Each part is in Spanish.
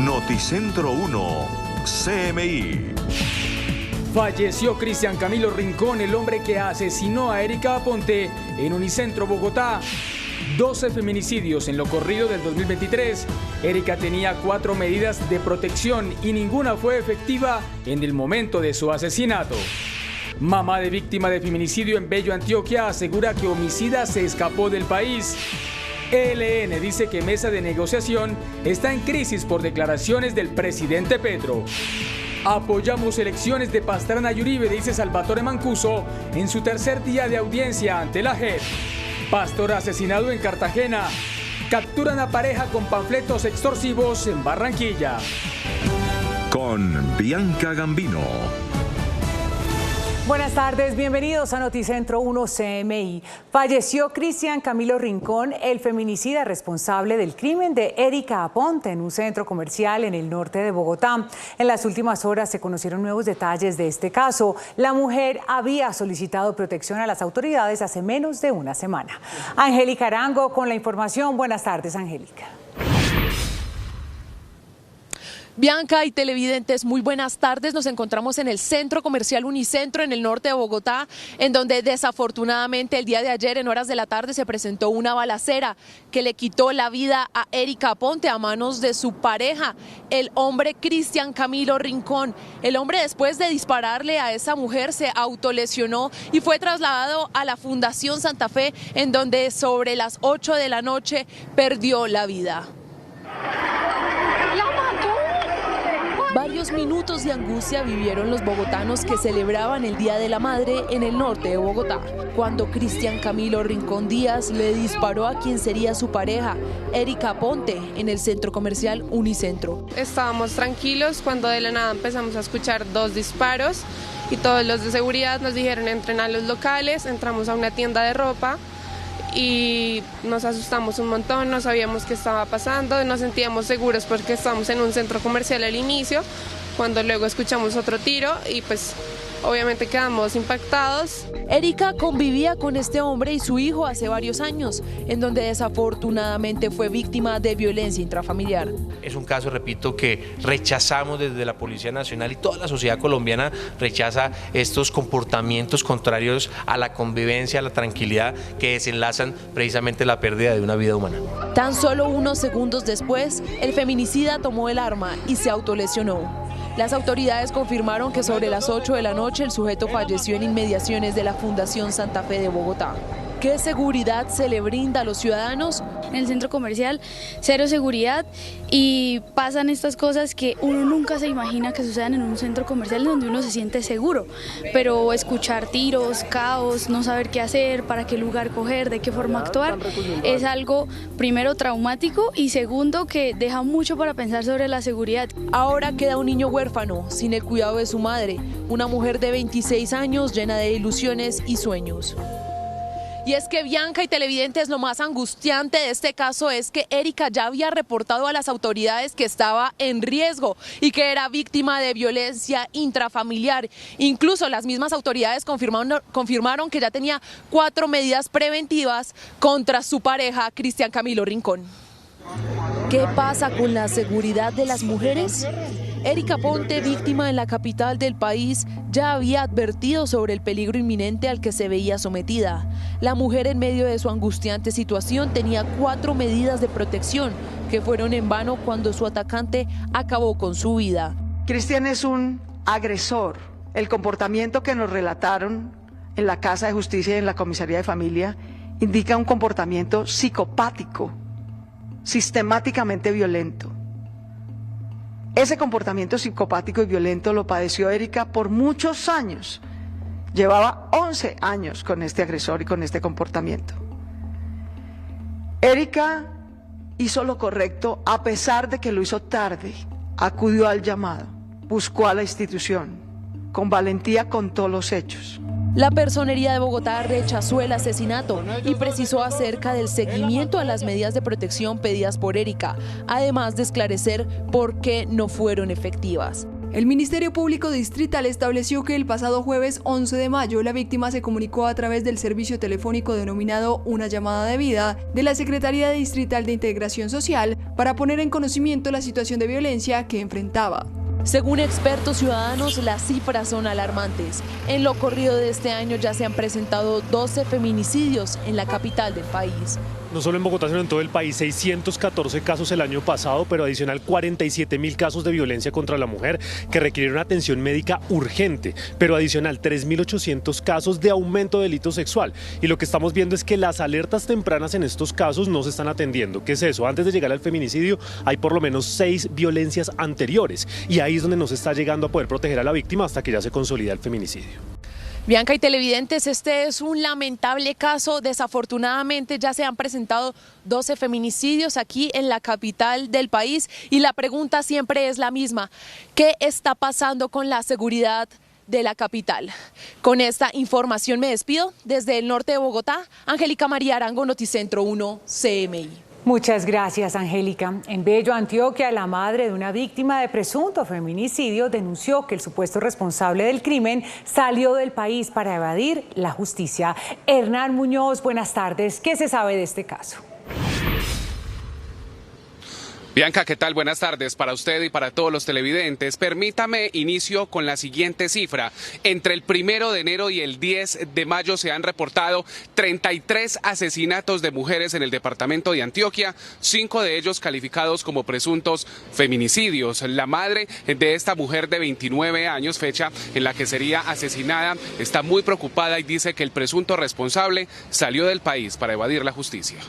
Noticentro 1, CMI. Falleció Cristian Camilo Rincón, el hombre que asesinó a Erika Aponte en Unicentro, Bogotá. 12 feminicidios en lo corrido del 2023. Erika tenía 4 medidas de protección y ninguna fue efectiva en el momento de su asesinato. Mamá de víctima de feminicidio en Bello, Antioquia, asegura que homicida se escapó del país. ELN dice que mesa de negociación está en crisis por declaraciones del presidente Petro. Apoyamos elecciones de Pastrana y Uribe, dice Salvatore Mancuso en su tercer día de audiencia ante la JEP. Pastor asesinado en Cartagena. Capturan a pareja con panfletos extorsivos en Barranquilla. Con Bianca Gambino. Buenas tardes, bienvenidos a Noticentro 1 CMI. Falleció Cristian Camilo Rincón, el feminicida responsable del crimen de Erika Aponte en un centro comercial en el norte de Bogotá. En las últimas horas se conocieron nuevos detalles de este caso. La mujer había solicitado protección a las autoridades hace menos de una semana. Angélica Arango con la información. Buenas tardes, Angélica. Bianca y televidentes, muy buenas tardes. Nos encontramos en el centro comercial Unicentro en el norte de Bogotá, en donde desafortunadamente el día de ayer en horas de la tarde se presentó una balacera que le quitó la vida a Erika Aponte a manos de su pareja, el hombre Cristian Camilo Rincón. El hombre, después de dispararle a esa mujer, se autolesionó y fue trasladado a la Fundación Santa Fe, en donde sobre las 8 de la noche perdió la vida. Varios minutos de angustia vivieron los bogotanos que celebraban el Día de la Madre en el norte de Bogotá, cuando Cristian Camilo Rincón Díaz le disparó a quien sería su pareja, Erika Aponte, en el centro comercial Unicentro. Estábamos tranquilos cuando de la nada empezamos a escuchar 2 disparos y todos los de seguridad nos dijeron entren a los locales. Entramos a una tienda de ropa y nos asustamos un montón, no sabíamos qué estaba pasando, nos sentíamos seguros porque estábamos en un centro comercial al inicio, cuando luego escuchamos otro tiro y pues obviamente quedamos impactados. Erika convivía con este hombre y su hijo hace varios años, en donde desafortunadamente fue víctima de violencia intrafamiliar. Es un caso, repito, que rechazamos desde la Policía Nacional y toda la sociedad colombiana rechaza estos comportamientos contrarios a la convivencia, a la tranquilidad, que desenlazan precisamente la pérdida de una vida humana. Tan solo unos segundos después, el feminicida tomó el arma y se autolesionó. Las autoridades confirmaron que sobre las 8 de la noche el sujeto falleció en inmediaciones de la Fundación Santa Fe de Bogotá. ¿Qué seguridad se le brinda a los ciudadanos? En el centro comercial, cero seguridad y pasan estas cosas que uno nunca se imagina que sucedan en un centro comercial donde uno se siente seguro. Pero escuchar tiros, caos, no saber qué hacer, para qué lugar coger, de qué forma actuar, es algo primero traumático y segundo que deja mucho para pensar sobre la seguridad. Ahora queda un niño huérfano, sin el cuidado de su madre, una mujer de 26 años llena de ilusiones y sueños. Y es que, Bianca y televidentes, lo más angustiante de este caso es que Erika ya había reportado a las autoridades que estaba en riesgo y que era víctima de violencia intrafamiliar. Incluso las mismas autoridades confirmaron que ya tenía 4 medidas preventivas contra su pareja, Cristian Camilo Rincón. ¿Qué pasa con la seguridad de las mujeres? Erika Aponte, víctima en la capital del país, ya había advertido sobre el peligro inminente al que se veía sometida. La mujer, en medio de su angustiante situación, tenía 4 medidas de protección que fueron en vano cuando su atacante acabó con su vida. Cristian es un agresor. El comportamiento que nos relataron en la Casa de Justicia y en la Comisaría de Familia indica un comportamiento psicopático, sistemáticamente violento. Ese comportamiento psicopático y violento lo padeció Erika por muchos años. Llevaba 11 años con este agresor y con este comportamiento. Erika hizo lo correcto a pesar de que lo hizo tarde. Acudió al llamado, buscó a la institución, con valentía contó los hechos. La Personería de Bogotá rechazó el asesinato y precisó acerca del seguimiento a las medidas de protección pedidas por Erika, además de esclarecer por qué no fueron efectivas. El Ministerio Público Distrital estableció que el pasado jueves 11 de mayo la víctima se comunicó a través del servicio telefónico denominado Una Llamada de Vida de la Secretaría Distrital de Integración Social para poner en conocimiento la situación de violencia que enfrentaba. Según expertos ciudadanos, las cifras son alarmantes. En lo corrido de este año ya se han presentado 12 feminicidios en la capital del país. No solo en Bogotá, sino en todo el país, 614 casos el año pasado, pero adicional 47.000 casos de violencia contra la mujer que requieren una atención médica urgente, pero adicional 3.800 casos de aumento de delito sexual. Y lo que estamos viendo es que las alertas tempranas en estos casos no se están atendiendo. ¿Qué es eso? Antes de llegar al feminicidio hay por lo menos 6 violencias anteriores y ahí es donde no se está llegando a poder proteger a la víctima hasta que ya se consolida el feminicidio. Bianca y televidentes, este es un lamentable caso. Desafortunadamente ya se han presentado 12 feminicidios aquí en la capital del país y la pregunta siempre es la misma: ¿qué está pasando con la seguridad de la capital? Con esta información me despido. Desde el norte de Bogotá, Angélica María Arango, Noticentro 1, CMI. Muchas gracias, Angélica. En Bello, Antioquia, la madre de una víctima de presunto feminicidio denunció que el supuesto responsable del crimen salió del país para evadir la justicia. Hernán Muñoz, buenas tardes. ¿Qué se sabe de este caso? Bianca, ¿qué tal? Buenas tardes para usted y para todos los televidentes. Permítame inicio con la siguiente cifra. Entre el 1 de enero y el 10 de mayo se han reportado 33 asesinatos de mujeres en el departamento de Antioquia, 5 de ellos calificados como presuntos feminicidios. La madre de esta mujer de 29 años, fecha en la que sería asesinada, está muy preocupada y dice que el presunto responsable salió del país para evadir la justicia.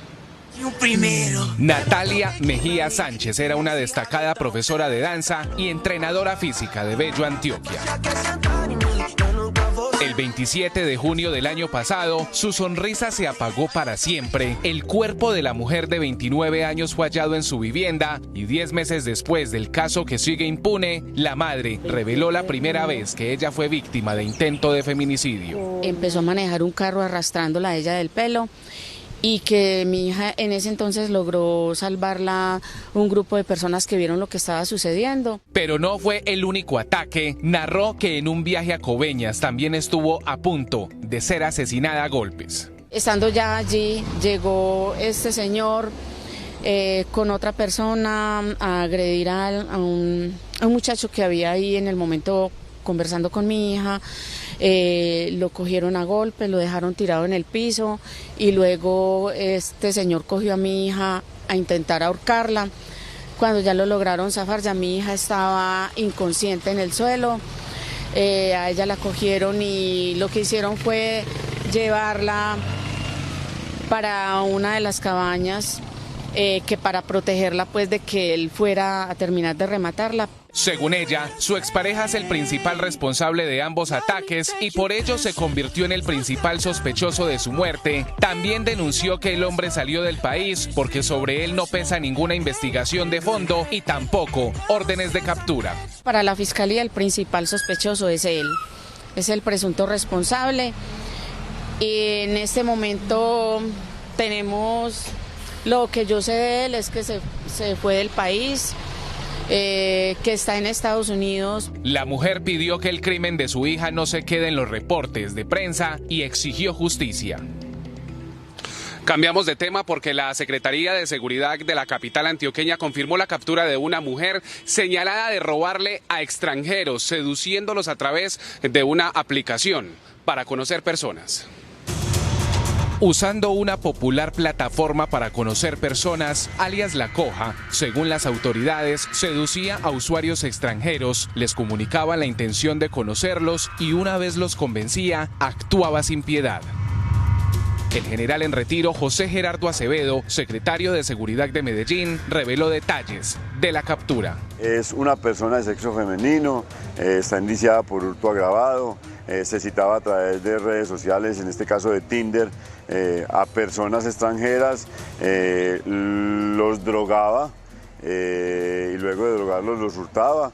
Natalia Mejía Sánchez era una destacada profesora de danza y entrenadora física de Bello, Antioquia. El 27 de junio del año pasado, su sonrisa se apagó para siempre. El cuerpo de la mujer de 29 años fue hallado en su vivienda y 10 meses después del caso que sigue impune, la madre reveló la primera vez que ella fue víctima de intento de feminicidio. Empezó a manejar un carro arrastrándola a ella del pelo, y que mi hija en ese entonces logró salvarla un grupo de personas que vieron lo que estaba sucediendo. Pero no fue el único ataque. Narró que en un viaje a Coveñas también estuvo a punto de ser asesinada a golpes. Estando ya allí, llegó este señor con otra persona a agredir a un muchacho que había ahí en el momento conversando con mi hija. Lo cogieron a golpe, lo dejaron tirado en el piso y luego este señor cogió a mi hija a intentar ahorcarla. Cuando ya lo lograron zafar, ya mi hija estaba inconsciente en el suelo. A ella la cogieron y lo que hicieron fue llevarla para una de las cabañas que para protegerla pues de que él fuera a terminar de rematarla. Según ella, su expareja es el principal responsable de ambos ataques y por ello se convirtió en el principal sospechoso de su muerte. También denunció que el hombre salió del país porque sobre él no pesa ninguna investigación de fondo y tampoco órdenes de captura. Para la fiscalía el principal sospechoso es él, es el presunto responsable. Y en este momento tenemos, lo que yo sé de él es que se fue del país. Que está en Estados Unidos. La mujer pidió que el crimen de su hija no se quede en los reportes de prensa y exigió justicia. Cambiamos de tema porque la Secretaría de Seguridad de la capital antioqueña confirmó la captura de una mujer señalada de robarle a extranjeros, seduciéndolos a través de una aplicación para conocer personas. Usando una popular plataforma para conocer personas, alias La Coja, según las autoridades, seducía a usuarios extranjeros, les comunicaba la intención de conocerlos y una vez los convencía, actuaba sin piedad. El general en retiro José Gerardo Acevedo, secretario de Seguridad de Medellín, reveló detalles de la captura. Es una persona de sexo femenino, está indiciada por hurto agravado, se citaba a través de redes sociales, en este caso de Tinder, a personas extranjeras, los drogaba y luego de drogarlos los hurtaba.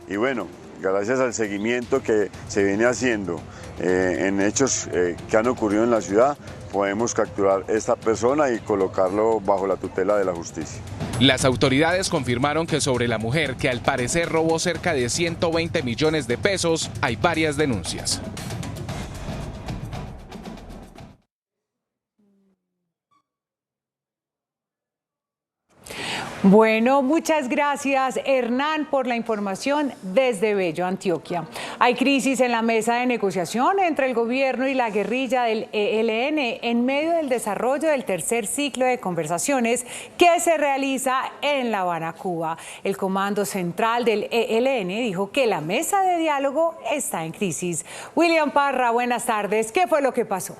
Y bueno, gracias al seguimiento que se viene haciendo en hechos que han ocurrido en la ciudad, podemos capturar a esta persona y colocarlo bajo la tutela de la justicia. Las autoridades confirmaron que sobre la mujer, que al parecer robó cerca de 120 millones de pesos, hay varias denuncias. Bueno, muchas gracias, Hernán, por la información desde Bello, Antioquia. Hay crisis en la mesa de negociación entre el gobierno y la guerrilla del ELN en medio del desarrollo del tercer ciclo de conversaciones que se realiza en La Habana, Cuba. El Comando Central del ELN dijo que la mesa de diálogo está en crisis. William Parra, buenas tardes. ¿Qué fue lo que pasó?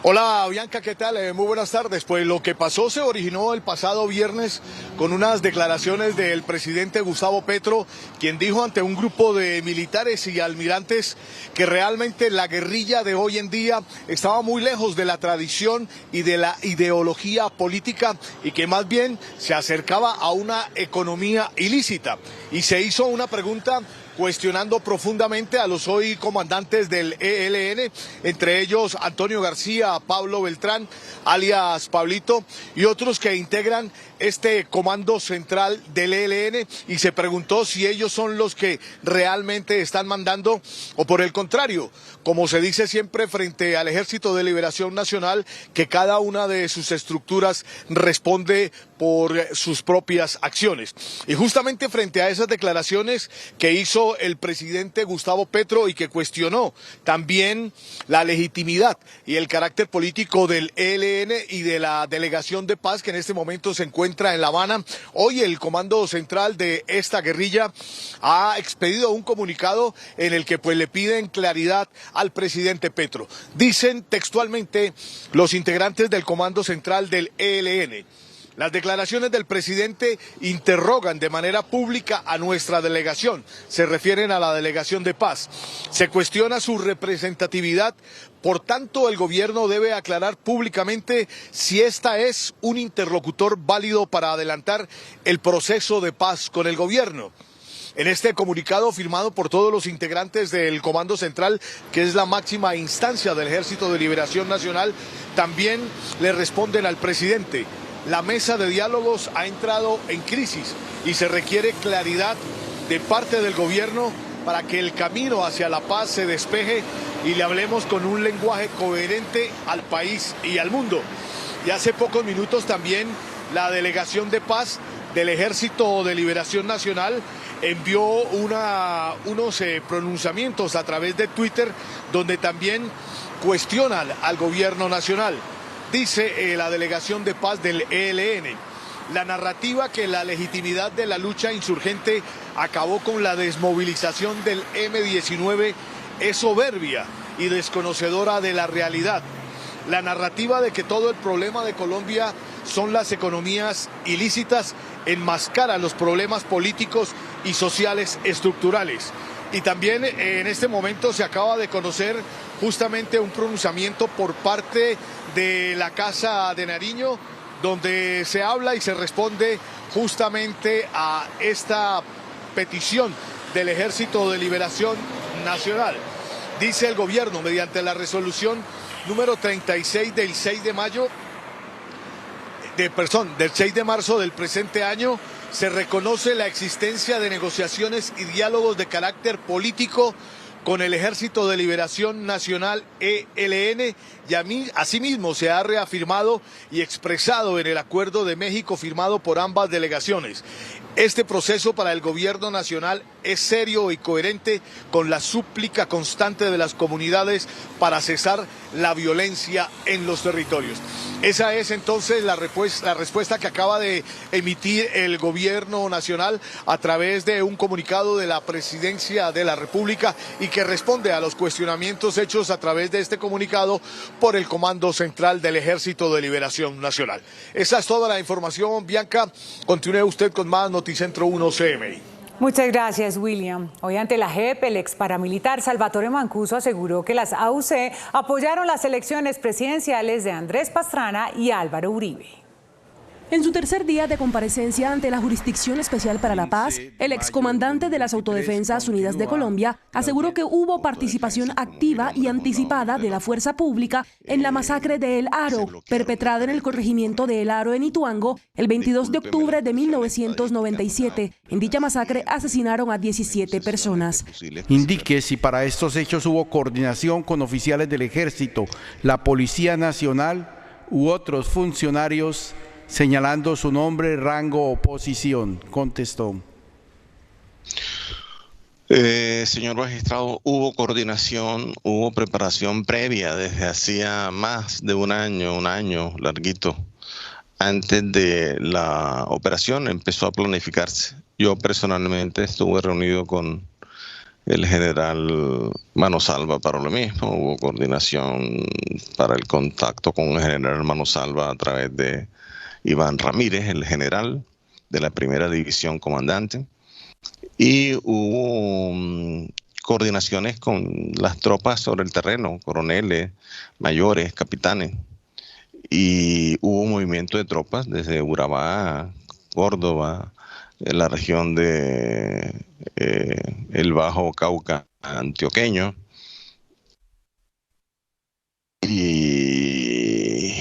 Hola Bianca, ¿qué tal? Muy buenas tardes. Pues lo que pasó se originó el pasado viernes con unas declaraciones del presidente Gustavo Petro, quien dijo ante un grupo de militares y almirantes que realmente la guerrilla de hoy en día estaba muy lejos de la tradición y de la ideología política y que más bien se acercaba a una economía ilícita. Y se hizo una pregunta cuestionando profundamente a los hoy comandantes del ELN, entre ellos Antonio García, Pablo Beltrán, alias Pablito, y otros que integran este comando central del ELN, y se preguntó si ellos son los que realmente están mandando o por el contrario, como se dice siempre frente al Ejército de Liberación Nacional, que cada una de sus estructuras responde por sus propias acciones. Y justamente frente a esas declaraciones que hizo el presidente Gustavo Petro y que cuestionó también la legitimidad y el carácter político del ELN y de la Delegación de Paz que en este momento se encuentra en La Habana, hoy el Comando Central de esta guerrilla ha expedido un comunicado en el que pues le piden claridad al presidente Petro. Dicen textualmente los integrantes del Comando Central del ELN: las declaraciones del presidente interrogan de manera pública a nuestra delegación, se refieren a la Delegación de Paz. Se cuestiona su representatividad, por tanto el gobierno debe aclarar públicamente si esta es un interlocutor válido para adelantar el proceso de paz con el gobierno. En este comunicado firmado por todos los integrantes del Comando Central, que es la máxima instancia del Ejército de Liberación Nacional, también le responden al presidente: la mesa de diálogos ha entrado en crisis y se requiere claridad de parte del gobierno para que el camino hacia la paz se despeje y le hablemos con un lenguaje coherente al país y al mundo. Y hace pocos minutos también la Delegación de Paz del Ejército de Liberación Nacional envió unos pronunciamientos a través de Twitter donde también cuestionan al gobierno nacional. Dice la Delegación de Paz del ELN: la narrativa que la legitimidad de la lucha insurgente acabó con la desmovilización del M-19 es soberbia y desconocedora de la realidad. La narrativa de que todo el problema de Colombia son las economías ilícitas enmascara los problemas políticos y sociales estructurales. Y también en este momento se acaba de conocer justamente un pronunciamiento por parte de la Casa de Nariño, donde se habla y se responde justamente a esta petición del Ejército de Liberación Nacional. Dice el gobierno, mediante la resolución número 36 del 6 de mayo, del 6 de marzo del presente año, se reconoce la existencia de negociaciones y diálogos de carácter político con el Ejército de Liberación Nacional ELN y asimismo se ha reafirmado y expresado en el Acuerdo de México firmado por ambas delegaciones. Este proceso para el gobierno nacional es serio y coherente con la súplica constante de las comunidades para cesar la violencia en los territorios. Esa es entonces la respuesta que acaba de emitir el gobierno nacional a través de un comunicado de la Presidencia de la República y que responde a los cuestionamientos hechos a través de este comunicado por el Comando Central del Ejército de Liberación Nacional. Esa es toda la información, Bianca. Continúe usted con más Noticentro 1 CMI. Muchas gracias, William. Hoy ante la JEP, el ex paramilitar Salvatore Mancuso aseguró que las AUC apoyaron las elecciones presidenciales de Andrés Pastrana y Álvaro Uribe. En su tercer día de comparecencia ante la Jurisdicción Especial para la Paz, el excomandante de las Autodefensas Unidas de Colombia aseguró que hubo participación activa y anticipada de la fuerza pública en la masacre de El Aro, perpetrada en el corregimiento de El Aro en Ituango el 22 de octubre de 1997. En dicha masacre asesinaron a 17 personas. Indique si para estos hechos hubo coordinación con oficiales del Ejército, la Policía Nacional u otros funcionarios, señalando su nombre, rango o posición. Contestó. Señor magistrado, hubo coordinación, hubo preparación previa desde hacía más de un año larguito. Antes de la operación empezó a planificarse. Yo personalmente estuve reunido con el general Manosalva para lo mismo. Hubo coordinación para el contacto con el general Manosalva a través de Iván Ramírez, el general de la primera división comandante, y hubo coordinaciones con las tropas sobre el terreno, coroneles, mayores, capitanes, y hubo movimiento de tropas desde Urabá, Córdoba, la región de el Bajo Cauca antioqueño, y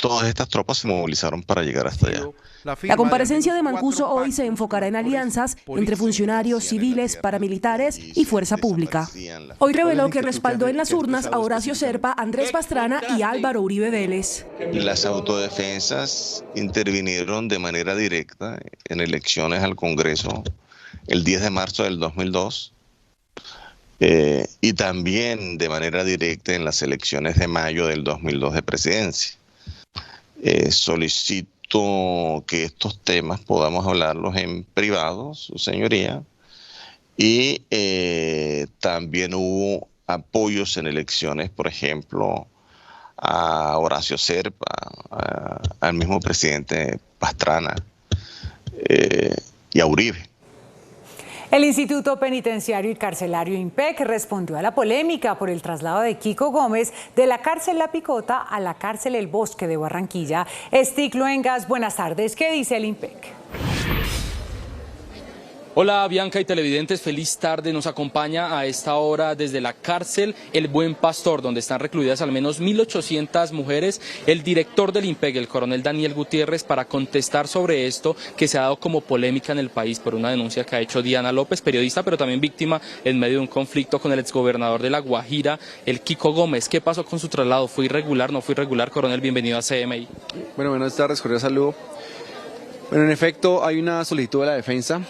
todas estas tropas se movilizaron para llegar hasta allá. La comparecencia de Mancuso hoy se enfocará en alianzas entre funcionarios civiles, paramilitares y fuerza pública. Hoy reveló que respaldó en las urnas a Horacio Serpa, Andrés Pastrana y Álvaro Uribe Vélez. Las autodefensas intervinieron de manera directa en elecciones al Congreso el 10 de marzo del 2002 y también de manera directa en las elecciones de mayo del 2002 de presidencia. Solicito que estos temas podamos hablarlos en privado, su señoría, y también hubo apoyos en elecciones, por ejemplo, a Horacio Serpa, al mismo presidente Pastrana y a Uribe. El Instituto Penitenciario y Carcelario INPEC respondió a la polémica por el traslado de Kiko Gómez de la cárcel La Picota a la cárcel El Bosque de Barranquilla. Esticlo Engas, buenas tardes. ¿Qué dice el INPEC? Hola Bianca y televidentes, feliz tarde. Nos acompaña a esta hora desde la cárcel El Buen Pastor, donde están recluidas al menos 1.800 mujeres, el director del INPEC, el coronel Daniel Gutiérrez, para contestar sobre esto que se ha dado como polémica en el país por una denuncia que ha hecho Diana López, periodista, pero también víctima en medio de un conflicto con el exgobernador de La Guajira, el Kiko Gómez. ¿Qué pasó con su traslado? ¿Fue irregular, no fue irregular? Coronel, bienvenido a CMI. Bueno, buenas tardes, cordial saludo. Bueno, en efecto, hay una solicitud de la defensa.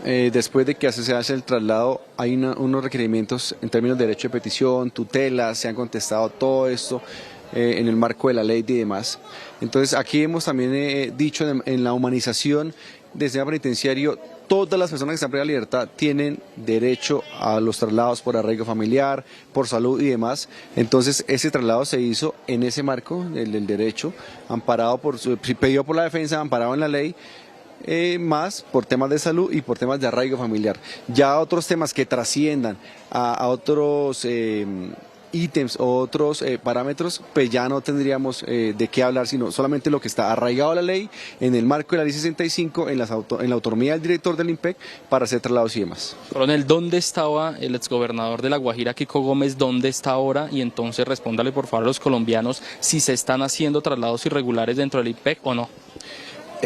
Después de que se hace el traslado, hay unos requerimientos en términos de derecho de petición, tutela, se han contestado todo esto en el marco de la ley y demás. Entonces, aquí hemos también dicho en la humanización del sistema penitenciario, todas las personas que están privadas de libertad tienen derecho a los traslados por arraigo familiar, por salud y demás. Entonces, ese traslado se hizo en ese marco del derecho, pedido por la defensa, amparado en la ley, más por temas de salud y por temas de arraigo familiar. Ya otros temas que trasciendan a otros ítems o otros parámetros, pues ya no tendríamos de qué hablar, sino solamente lo que está arraigado a la ley, en el marco de la ley 65, en la autonomía del director del INPEC, para hacer traslados y demás. Coronel, ¿dónde estaba el exgobernador de La Guajira, Kiko Gómez? ¿Dónde está ahora? Y entonces respóndale por favor a los colombianos si se están haciendo traslados irregulares dentro del INPEC o no.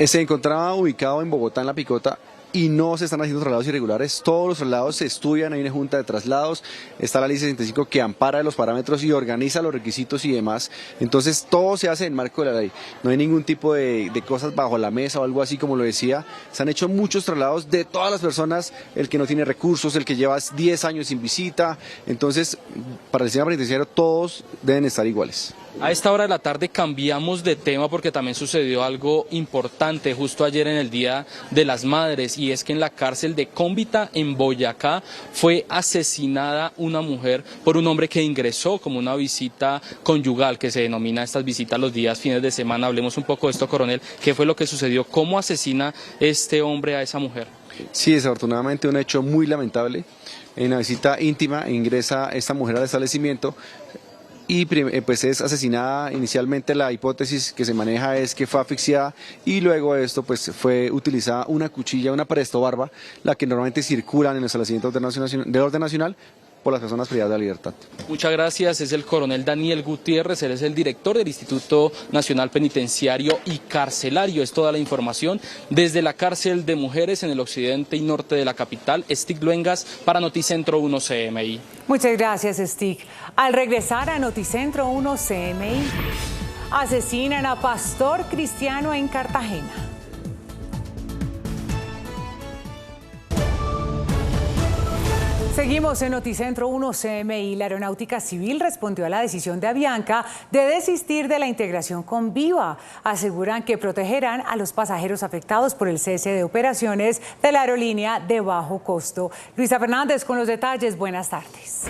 Se encontraba ubicado en Bogotá, en La Picota, y no se están haciendo traslados irregulares. Todos los traslados se estudian, hay una junta de traslados, está la ley 65 que ampara los parámetros y organiza los requisitos y demás. Entonces todo se hace en el marco de la ley. No hay ningún tipo de cosas bajo la mesa o algo así, como lo decía. Se han hecho muchos traslados de todas las personas, el que no tiene recursos, el que lleva 10 años sin visita. Entonces, para el sistema penitenciario todos deben estar iguales. A esta hora de la tarde cambiamos de tema porque también sucedió algo importante justo ayer en el Día de las Madres, y es que en la cárcel de Cómbita en Boyacá fue asesinada una mujer por un hombre que ingresó como una visita conyugal, que se denomina estas visitas los días fines de semana. Hablemos un poco de esto, coronel. ¿Qué fue lo que sucedió? ¿Cómo asesina este hombre a esa mujer? Sí, desafortunadamente un hecho muy lamentable. En la visita íntima ingresa esta mujer al establecimiento. y pues es asesinada. Inicialmente la hipótesis que se maneja es que fue asfixiada y luego de esto pues fue utilizada una cuchilla, una prestobarba, la que normalmente circulan en los establecimientos del orden nacional por las personas privadas de la libertad. Muchas gracias, es el coronel Daniel Gutiérrez, él es el director del Instituto Nacional Penitenciario y Carcelario. Es toda la información desde la cárcel de mujeres en el occidente y norte de la capital. Stig Luengas para Noticentro 1 CMI. Muchas gracias, Stig. Al regresar a Noticentro 1 CMI, asesinan a pastor cristiano en Cartagena. Seguimos en Noticentro 1 CMI. La Aeronáutica Civil respondió a la decisión de Avianca de desistir de la integración con Viva. Aseguran que protegerán a los pasajeros afectados por el cese de operaciones de la aerolínea de bajo costo. Luisa Fernández con los detalles. Buenas tardes.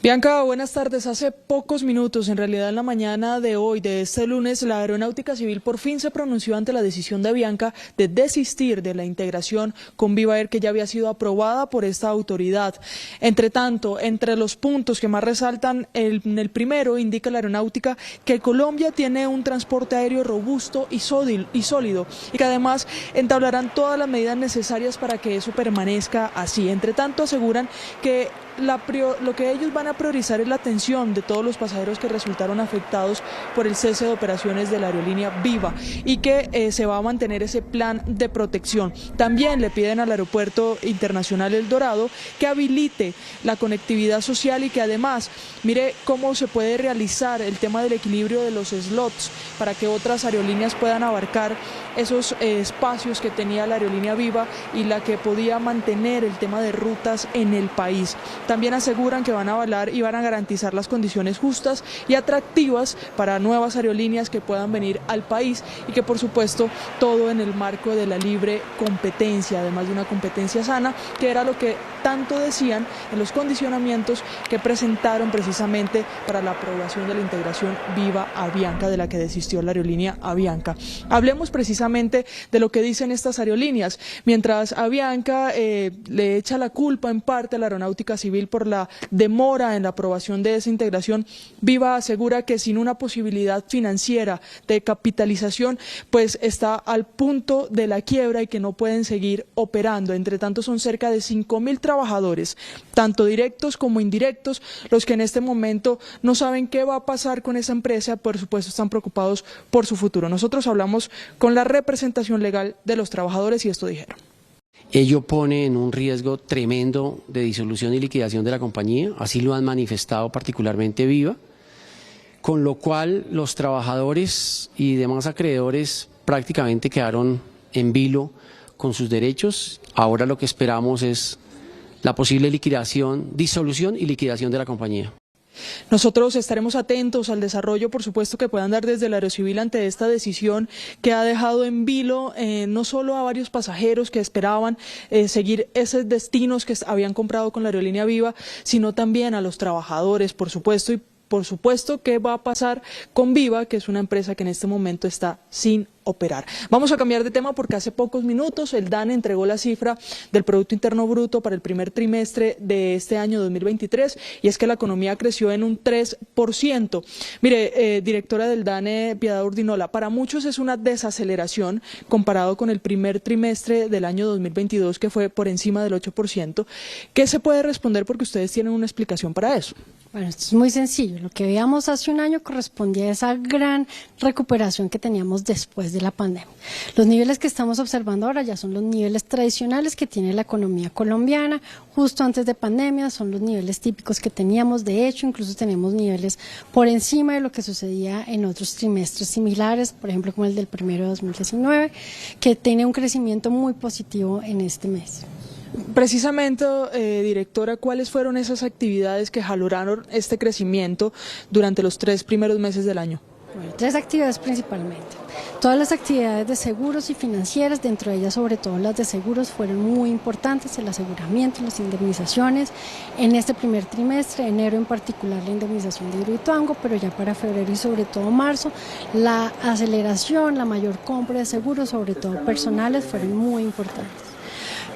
Bianca, buenas tardes. Hace pocos minutos, en realidad en la mañana de hoy, de este lunes, la Aeronáutica Civil por fin se pronunció ante la decisión de Avianca de desistir de la integración con Viva Air, que ya había sido aprobada por esta autoridad. Entre tanto, entre los puntos que más resaltan, en el primero indica la Aeronáutica que Colombia tiene un transporte aéreo robusto y sólido y que además entablarán todas las medidas necesarias para que eso permanezca así. Entre tanto, aseguran que lo que ellos van a priorizar es la atención de todos los pasajeros que resultaron afectados por el cese de operaciones de la aerolínea Viva y que se va a mantener ese plan de protección. También le piden al Aeropuerto Internacional El Dorado que habilite la conectividad social y que además mire cómo se puede realizar el tema del equilibrio de los slots para que otras aerolíneas puedan abarcar esos espacios que tenía la aerolínea Viva y la que podía mantener el tema de rutas en el país. También aseguran que van a avalar y van a garantizar las condiciones justas y atractivas para nuevas aerolíneas que puedan venir al país y que por supuesto todo en el marco de la libre competencia, además de una competencia sana, que era lo que tanto decían en los condicionamientos que presentaron precisamente para la aprobación de la integración Viva Avianca, de la que desistió la aerolínea Avianca. Hablemos precisamente de lo que dicen estas aerolíneas. Mientras Avianca le echa la culpa en parte a la Aeronáutica Civil por la demora en la aprobación de esa integración, Viva asegura que sin una posibilidad financiera de capitalización, pues está al punto de la quiebra y que no pueden seguir operando. Entre tanto, son cerca de 5.000 trabajadores, tanto directos como indirectos, los que en este momento no saben qué va a pasar con esa empresa, por supuesto están preocupados por su futuro. Nosotros hablamos con la representación legal de los trabajadores y esto dijeron. Ello pone en un riesgo tremendo de disolución y liquidación de la compañía, así lo han manifestado particularmente Viva, con lo cual los trabajadores y demás acreedores prácticamente quedaron en vilo con sus derechos. Ahora lo que esperamos es la posible liquidación, disolución y liquidación de la compañía. Nosotros estaremos atentos al desarrollo, por supuesto, que puedan dar desde el Aerocivil ante esta decisión que ha dejado en vilo no solo a varios pasajeros que esperaban seguir esos destinos que habían comprado con la aerolínea Viva, sino también a los trabajadores, por supuesto, y por supuesto qué va a pasar con Viva, que es una empresa que en este momento está sin operar. Vamos a cambiar de tema porque hace pocos minutos el DANE entregó la cifra del Producto Interno Bruto para el primer trimestre de este año 2023 y es que la economía creció en un 3%. Mire, directora del DANE, Piedad Urdinola, para muchos es una desaceleración comparado con el primer trimestre del año 2022 que fue por encima del 8%. ¿Qué se puede responder? Porque ustedes tienen una explicación para eso. Bueno, esto es muy sencillo. Lo que veíamos hace un año correspondía a esa gran recuperación que teníamos después de la pandemia. Los niveles que estamos observando ahora ya son los niveles tradicionales que tiene la economía colombiana. Justo antes de pandemia son los niveles típicos que teníamos. De hecho, incluso tenemos niveles por encima de lo que sucedía en otros trimestres similares, por ejemplo, como el del primero de 2019, que tiene un crecimiento muy positivo en este mes. Precisamente, directora, ¿cuáles fueron esas actividades que jaloraron este crecimiento durante los 3 primeros meses del año? Bueno, 3 actividades principalmente. Todas las actividades de seguros y financieras, dentro de ellas sobre todo las de seguros, fueron muy importantes, el aseguramiento, las indemnizaciones. En este primer trimestre, enero en particular, la indemnización de Hidroituango, pero ya para febrero y sobre todo marzo, la aceleración, la mayor compra de seguros, sobre todo personales, fueron muy importantes.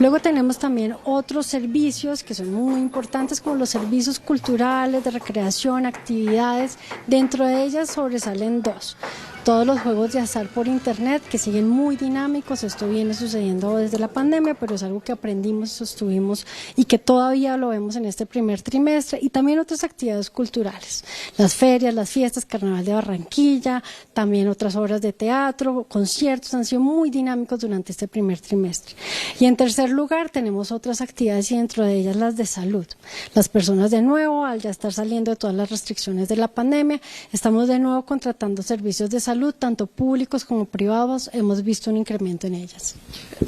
Luego tenemos también otros servicios que son muy importantes, como los servicios culturales, de recreación, actividades. Dentro de ellas sobresalen dos. Todos los juegos de azar por internet, que siguen muy dinámicos. Esto viene sucediendo desde la pandemia, pero es algo que aprendimos, sostuvimos y que todavía lo vemos en este primer trimestre. Y también otras actividades culturales, las ferias, las fiestas, Carnaval de Barranquilla, también otras obras de teatro, conciertos, han sido muy dinámicos durante este primer trimestre. Y en tercer lugar tenemos otras actividades y dentro de ellas las de salud. Las personas de nuevo, al ya estar saliendo de todas las restricciones de la pandemia, estamos de nuevo contratando servicios de salud, tanto públicos como privados, hemos visto un incremento en ellas.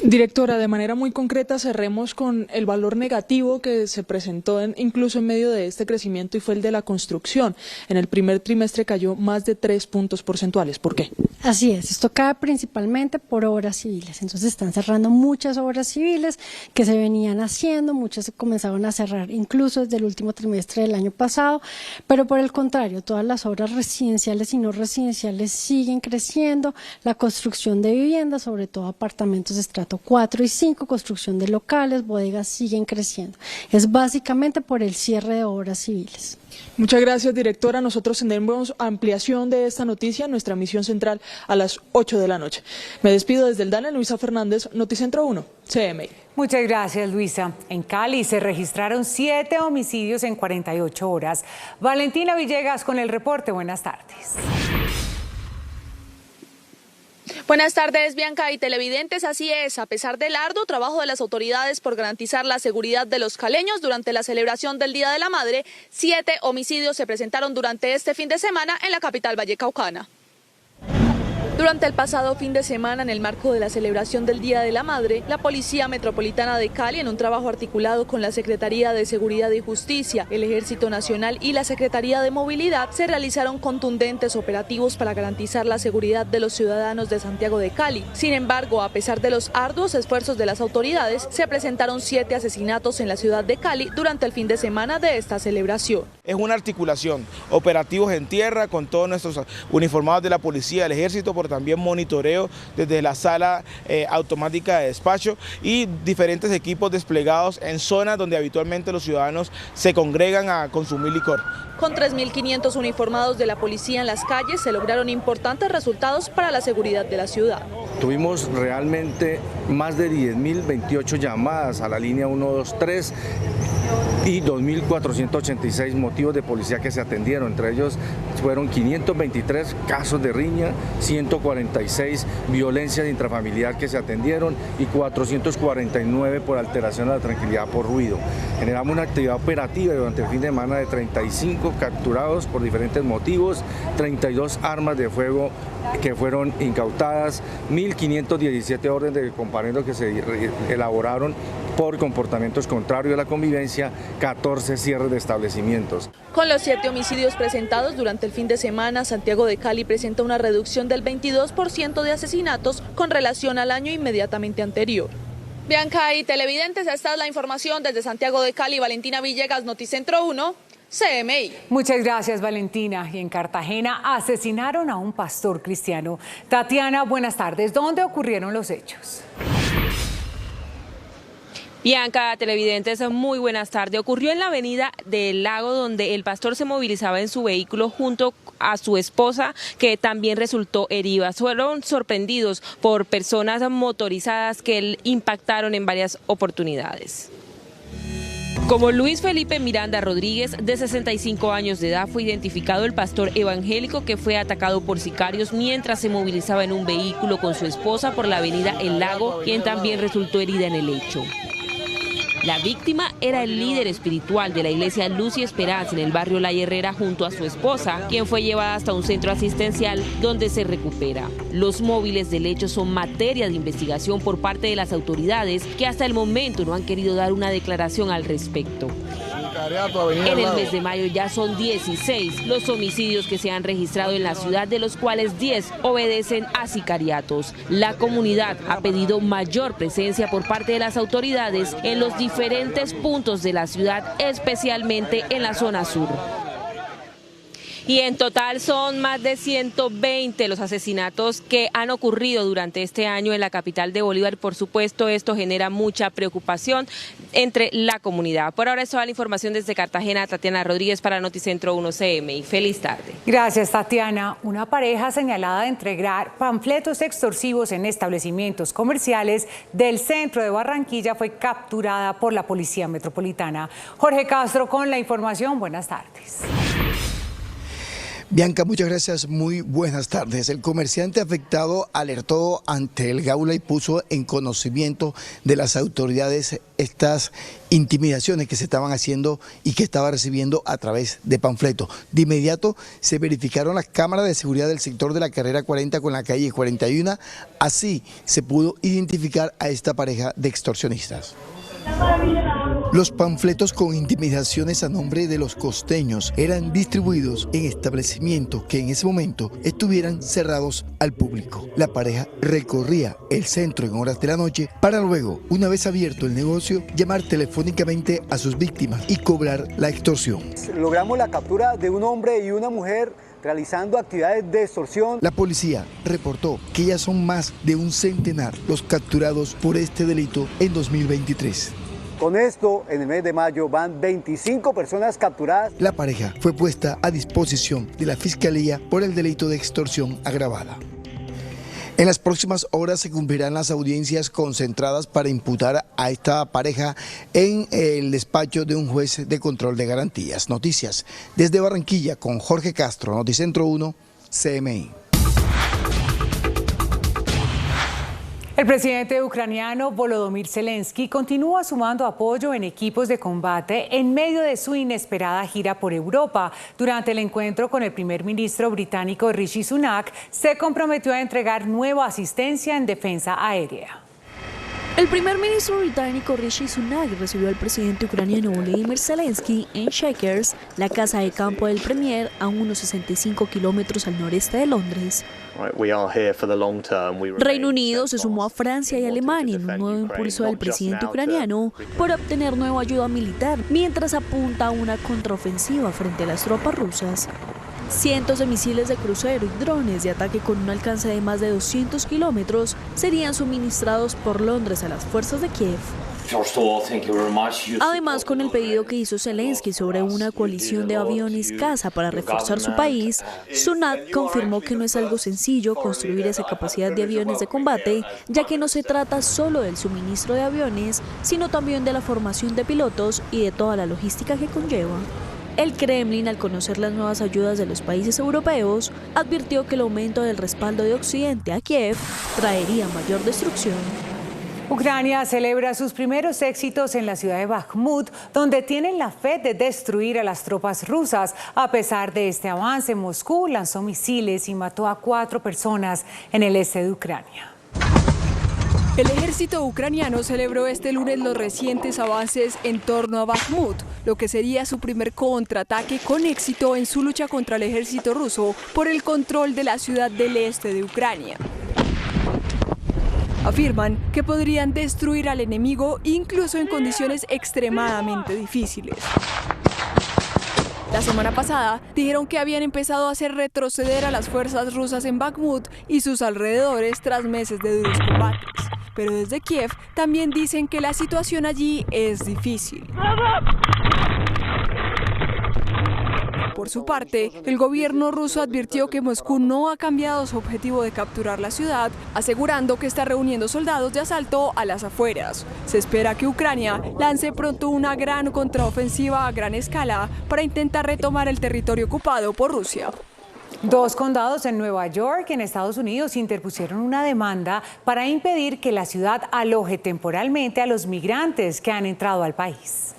Directora, de manera muy concreta, cerremos con el valor negativo que se presentó incluso en medio de este crecimiento y fue el de la construcción. En el primer trimestre cayó más de 3 puntos porcentuales. ¿Por qué? Así es, esto cae principalmente por obras civiles, entonces están cerrando muchas obras civiles que se venían haciendo, muchas se comenzaron a cerrar incluso desde el último trimestre del año pasado, pero por el contrario, todas las obras residenciales y no residenciales siguen creciendo, la construcción de viviendas, sobre todo apartamentos de estrato 4 y 5, construcción de locales, bodegas siguen creciendo. Es básicamente por el cierre de obras civiles. Muchas gracias, directora. Nosotros tendremos ampliación de esta noticia en nuestra emisión central a las 8 de la noche. Me despido desde el DANE, Luisa Fernández, Noticentro 1, CMI. Muchas gracias, Luisa. En Cali se registraron 7 homicidios en 48 horas. Valentina Villegas con el reporte. Buenas tardes. Buenas tardes, Bianca y televidentes. Así es, a pesar del arduo trabajo de las autoridades por garantizar la seguridad de los caleños durante la celebración del Día de la Madre, 7 homicidios se presentaron durante este fin de semana en la capital vallecaucana. Durante el pasado fin de semana, en el marco de la celebración del Día de la Madre, la Policía Metropolitana de Cali, en un trabajo articulado con la Secretaría de Seguridad y Justicia, el Ejército Nacional y la Secretaría de Movilidad, se realizaron contundentes operativos para garantizar la seguridad de los ciudadanos de Santiago de Cali. Sin embargo, a pesar de los arduos esfuerzos de las autoridades, se presentaron 7 asesinatos en la ciudad de Cali durante el fin de semana de esta celebración. Es una articulación, operativos en tierra con todos nuestros uniformados de la policía, del ejército, por también monitoreo desde la sala automática de despacho y diferentes equipos desplegados en zonas donde habitualmente los ciudadanos se congregan a consumir licor. Con 3.500 uniformados de la policía en las calles se lograron importantes resultados para la seguridad de la ciudad. Tuvimos realmente más de 10.028 llamadas a la línea 123 y 2.486 motivos de policía que se atendieron. Entre ellos fueron 523 casos de riña, 146 violencias intrafamiliar que se atendieron y 449 por alteración a la tranquilidad por ruido. Generamos una actividad operativa durante el fin de semana de 35 capturados por diferentes motivos, 32 armas de fuego que fueron incautadas, 1.517 órdenes de comparendo que se elaboraron por comportamientos contrarios a la convivencia, 14 cierres de establecimientos. Con los 7 homicidios presentados durante el fin de semana, Santiago de Cali presenta una reducción del 22% de asesinatos con relación al año inmediatamente anterior. Bianca y televidentes, esta es la información desde Santiago de Cali. Valentina Villegas, Noticentro 1, CMI. Muchas gracias, Valentina. Y en Cartagena asesinaron a un pastor cristiano. Tatiana, buenas tardes. ¿Dónde ocurrieron los hechos? Bianca, televidentes, muy buenas tardes. Ocurrió en la avenida del Lago, donde el pastor se movilizaba en su vehículo junto a su esposa, que también resultó herida. Fueron sorprendidos por personas motorizadas que impactaron en varias oportunidades. Como Luis Felipe Miranda Rodríguez, de 65 años de edad, fue identificado el pastor evangélico que fue atacado por sicarios mientras se movilizaba en un vehículo con su esposa por la avenida El Lago, quien también resultó herida en el hecho. La víctima era el líder espiritual de la iglesia Luz y Esperanza en el barrio La Herrera junto a su esposa, quien fue llevada hasta un centro asistencial donde se recupera. Los móviles del hecho son materia de investigación por parte de las autoridades, que hasta el momento no han querido dar una declaración al respecto. En el mes de mayo ya son 16 los homicidios que se han registrado en la ciudad, de los cuales 10 obedecen a sicariatos. La comunidad ha pedido mayor presencia por parte de las autoridades en los diferentes puntos de la ciudad, especialmente en la zona sur. y en total son más de 120 los asesinatos que han ocurrido durante este año en la capital de Bolívar. Por supuesto, esto genera mucha preocupación entre la comunidad. Por ahora es toda la información desde Cartagena. Tatiana Rodríguez para Noticentro 1 CMI. Feliz tarde. Gracias, Tatiana. Una pareja señalada de entregar panfletos extorsivos en establecimientos comerciales del centro de Barranquilla fue capturada por la Policía Metropolitana. Jorge Castro con la información. Buenas tardes. Bianca, muchas gracias, muy buenas tardes. El comerciante afectado alertó ante el Gaula y puso en conocimiento de las autoridades estas intimidaciones que se estaban haciendo y que estaba recibiendo a través de panfletos. De inmediato se verificaron las cámaras de seguridad del sector de la carrera 40 con la calle 41, así se pudo identificar a esta pareja de extorsionistas. Los panfletos con intimidaciones a nombre de los costeños eran distribuidos en establecimientos que en ese momento estuvieran cerrados al público. La pareja recorría el centro en horas de la noche para luego, una vez abierto el negocio, llamar telefónicamente a sus víctimas y cobrar la extorsión. Logramos la captura de un hombre y una mujer realizando actividades de extorsión. La policía reportó que ya son más de un centenar los capturados por este delito en 2023. Con esto, en el mes de mayo van 25 personas capturadas. La pareja fue puesta a disposición de la Fiscalía por el delito de extorsión agravada. En las próximas horas se cumplirán las audiencias concentradas para imputar a esta pareja en el despacho de un juez de control de garantías. Noticias desde Barranquilla con Jorge Castro, Noticentro 1, CMI. El presidente ucraniano Volodymyr Zelensky continúa sumando apoyo en equipos de combate en medio de su inesperada gira por Europa. Durante el encuentro con el primer ministro británico Rishi Sunak, se comprometió a entregar nueva asistencia en defensa aérea. El primer ministro británico Rishi Sunak recibió al presidente ucraniano Volodymyr Zelensky en Chequers, la casa de campo del premier, a unos 65 kilómetros al noreste de Londres. Reino Unido se sumó a Francia y Alemania en un nuevo impulso del presidente ucraniano por obtener nueva ayuda militar, mientras apunta a una contraofensiva frente a las tropas rusas. Cientos de misiles de crucero y drones de ataque con un alcance de más de 200 kilómetros serían suministrados por Londres a las fuerzas de Kiev. Además, con el pedido que hizo Zelensky sobre una coalición de aviones caza para reforzar su país, Sunak confirmó que no es algo sencillo construir esa capacidad de aviones de combate, ya que no se trata solo del suministro de aviones, sino también de la formación de pilotos y de toda la logística que conlleva. El Kremlin, al conocer las nuevas ayudas de los países europeos, advirtió que el aumento del respaldo de Occidente a Kiev traería mayor destrucción. Ucrania celebra sus primeros éxitos en la ciudad de Bakhmut, donde tienen la fe de destruir a las tropas rusas. A pesar de este avance, Moscú lanzó misiles y mató a 4 personas en el este de Ucrania. El ejército ucraniano celebró este lunes los recientes avances en torno a Bakhmut, lo que sería su primer contraataque con éxito en su lucha contra el ejército ruso por el control de la ciudad del este de Ucrania. Afirman que podrían destruir al enemigo incluso en condiciones extremadamente difíciles. La semana pasada dijeron que habían empezado a hacer retroceder a las fuerzas rusas en Bakhmut y sus alrededores tras meses de duros combates. Pero desde Kiev también dicen que la situación allí es difícil. Por su parte, el gobierno ruso advirtió que Moscú no ha cambiado su objetivo de capturar la ciudad, asegurando que está reuniendo soldados de asalto a las afueras. Se espera que Ucrania lance pronto una gran contraofensiva a gran escala para intentar retomar el territorio ocupado por Rusia. 2 condados en Nueva York, en Estados Unidos, interpusieron una demanda para impedir que la ciudad aloje temporalmente a los migrantes que han entrado al país.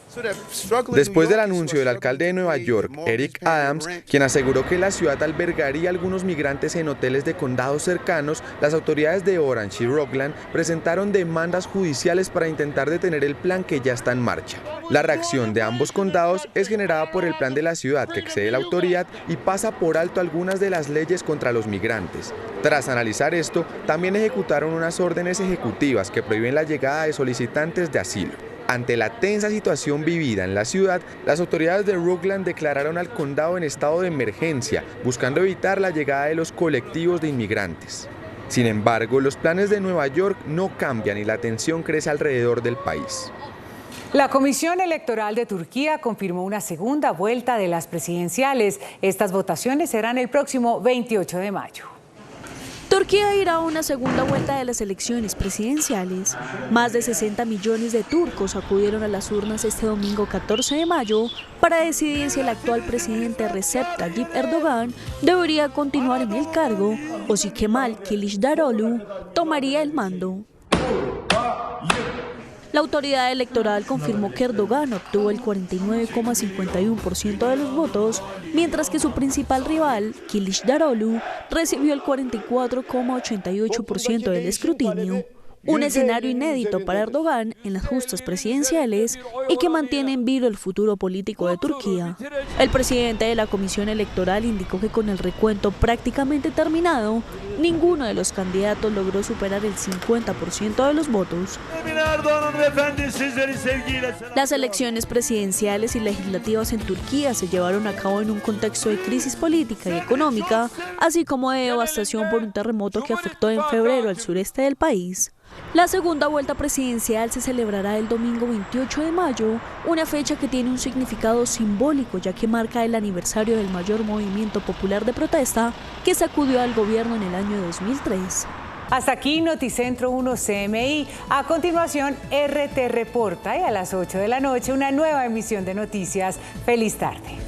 Después del anuncio del alcalde de Nueva York, Eric Adams, quien aseguró que la ciudad albergaría a algunos migrantes en hoteles de condados cercanos, las autoridades de Orange y Rockland presentaron demandas judiciales para intentar detener el plan que ya está en marcha. La reacción de ambos condados es generada por el plan de la ciudad que excede la autoridad y pasa por alto algunas de las leyes contra los migrantes. Tras analizar esto, también ejecutaron unas órdenes ejecutivas que prohíben la llegada de solicitantes de asilo. Ante la tensa situación vivida en la ciudad, las autoridades de Rutland declararon al condado en estado de emergencia, buscando evitar la llegada de los colectivos de inmigrantes. Sin embargo, los planes de Nueva York no cambian y la tensión crece alrededor del país. La Comisión Electoral de Turquía confirmó una segunda vuelta de las presidenciales. Estas votaciones serán el próximo 28 de mayo. Turquía irá a una segunda vuelta de las elecciones presidenciales. Más de 60 millones de turcos acudieron a las urnas este domingo 14 de mayo para decidir si el actual presidente Recep Tayyip Erdogan debería continuar en el cargo o si Kemal Kılıçdaroğlu tomaría el mando. La autoridad electoral confirmó que Erdogan obtuvo el 49,51% de los votos, mientras que su principal rival, Kılıçdaroğlu, recibió el 44,88% del escrutinio. Un escenario inédito para Erdogan en las justas presidenciales y que mantiene en vilo el futuro político de Turquía. El presidente de la Comisión Electoral indicó que con el recuento prácticamente terminado, ninguno de los candidatos logró superar el 50% de los votos. Las elecciones presidenciales y legislativas en Turquía se llevaron a cabo en un contexto de crisis política y económica, así como de devastación por un terremoto que afectó en febrero al sureste del país. La segunda vuelta presidencial se celebrará el domingo 28 de mayo, una fecha que tiene un significado simbólico ya que marca el aniversario del mayor movimiento popular de protesta que sacudió al gobierno en el año 2003. Hasta aquí Noticentro 1 CMI. A continuación, RT Reporta y a las 8 de la noche una nueva emisión de noticias. Feliz tarde.